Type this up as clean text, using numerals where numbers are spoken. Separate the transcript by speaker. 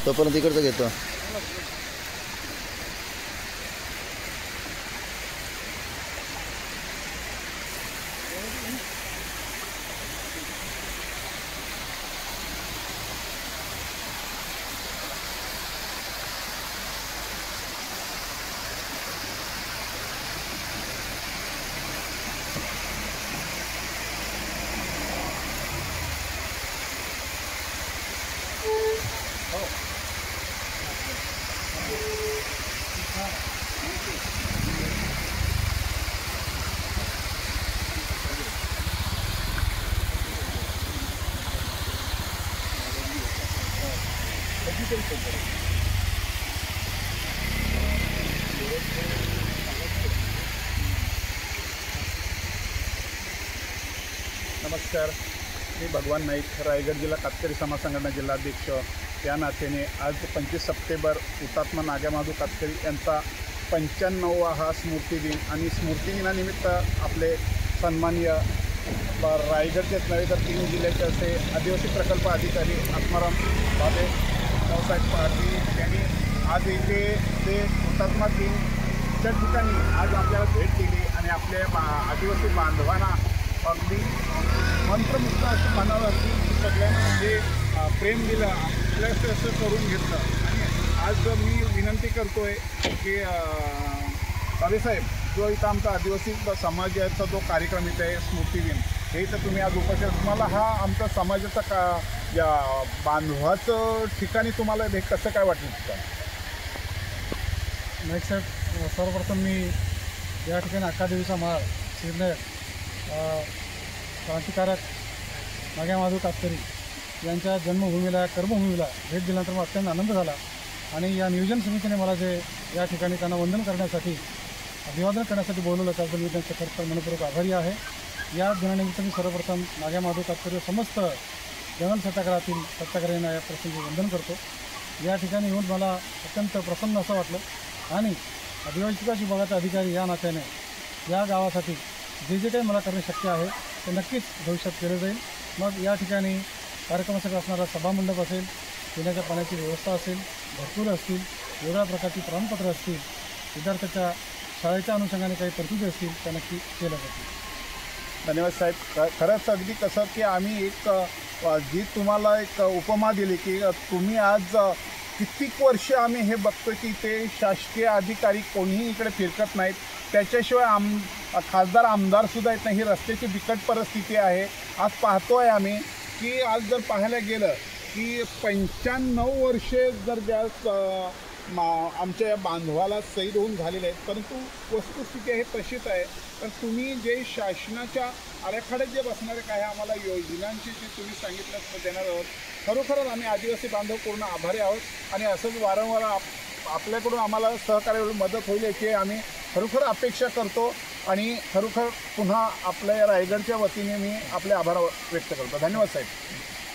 Speaker 1: तोपर्यंत इकडचं घेतो.
Speaker 2: नमस्कार, मी भगवान नाईक, रायगड जिल्हा कातकरी समाज संघटना जिल्हाध्यक्ष. या नात्याने आज 25 सप्टेंबर हुतात्मा नाग्यामाधव कातकरी यांचा 95वा हा स्मृतिदिन आणि स्मृतिदिनानिमित्त आपले सन्माननीय रायगडचेच नव्हे तर 3 जिल्ह्याचे असे आदिवासी प्रकल्प अधिकारी आत्माराम बाबे रावसाहेब पाटील यांनी आज इथे ते हुतात्मा दिनच्या ठिकाणी आज आपल्याला भेट दिली आणि आपल्या आदिवासी बांधवांना अगदी मंत्रमुक्त असं म्हणावं की सगळ्यांना जे प्रेम दिलं आपल्यास असं करून घेतलं. आणि आज मी विनंती करतो आहे की बाबेसाहेब, जो इथं आमचा आदिवासी समाजाचा जो कार्यक्रम इथं आहे स्मृतिदिन, हे इथं तुम्ही आज उपस्थित, तुम्हाला हा आमचा समाजाचा या बांधवाचं ठिकाणी तुम्हाला हे कसं काय वाटलं तिथं?
Speaker 3: नाईक साहेब, सर्वप्रथम मी या ठिकाणी अक्कादेवीचा माळ शिरणे क्रांतिकारक नाग्यामाधव कातकरी यांच्या जन्मभूमीला कर्मभूमीला भेट दिल्यानंतर मला अत्यंत आनंद झाला. आणि या नियोजन समितीने मला जे या ठिकाणी त्यांना वंदन करण्यासाठी अभिवादन करण्यासाठी बोलवलं त्याबद्दल मी त्यांचं खरंतर मनपूर्वक आभारी आहे. या दिनानिमित्त मी सर्वप्रथम नाग्यामाधव कातकरी समस्त जनरल सत्याग्रहींना या प्रसंगी वंदन करतो. या ठिकाणी येऊन मला अत्यंत प्रसन्न असं वाटलं आणि आदिवासी विकास विभागाचे अधिकारी या नात्याने या गावासाठी जे काही मला करणे शक्य आहे ते नक्कीच भविष्यात केलं जाईल. मग या ठिकाणी कार्यक्रमासाठी असणारा सभामंडप असेल, पिण्याच्या पाण्याची व्यवस्था असेल, भरपूर असतील, वेगळ्या प्रकारची प्रमाणपत्र असतील, विद्यार्थ्याच्या शाळेच्या अनुषंगाने काही तरतुदी असतील त्या नक्की केल्या जातील.
Speaker 2: धन्यवाद साहेब. खरंच अगदी कसं की आम्ही एक जी तुम्हाला एक उपमा दिली की तुम्ही आज कित्येक वर्ष आम्ही हे बघतो की ते शासकीय अधिकारी कोणीही इकडे फिरकत नाहीत, त्याच्याशिवाय खासदार आमदारसुद्धा येत नाही. ही रस्त्याची बिकट परिस्थिती आहे. आज पाहतो आहे आम्ही की आज जर पाहायला गेलं की 95 वर्षे जर ज्या आमच्या या बांधवाला शहीद होऊन झालेले आहेत, परंतु वस्तुस्थिती आहे तशीच आहे. तर तुम्ही जे शासनाच्या आराखड्यात जे बसणारे काय आम्हाला योजनांची जी तुम्ही सांगितलं देणार आहोत, खरोखरच आम्ही आदिवासी बांधव पूर्ण आभारी आहोत. आणि असंच वारंवार आपल्याकडून आम्हाला सहकार्य मदत होईल याची आम्ही खरोखर अपेक्षा करतो. आणि खरोखर पुन्हा आपल्या रायगडच्या वतीने मी आपले आभार व्यक्त करतो. धन्यवाद साहेब.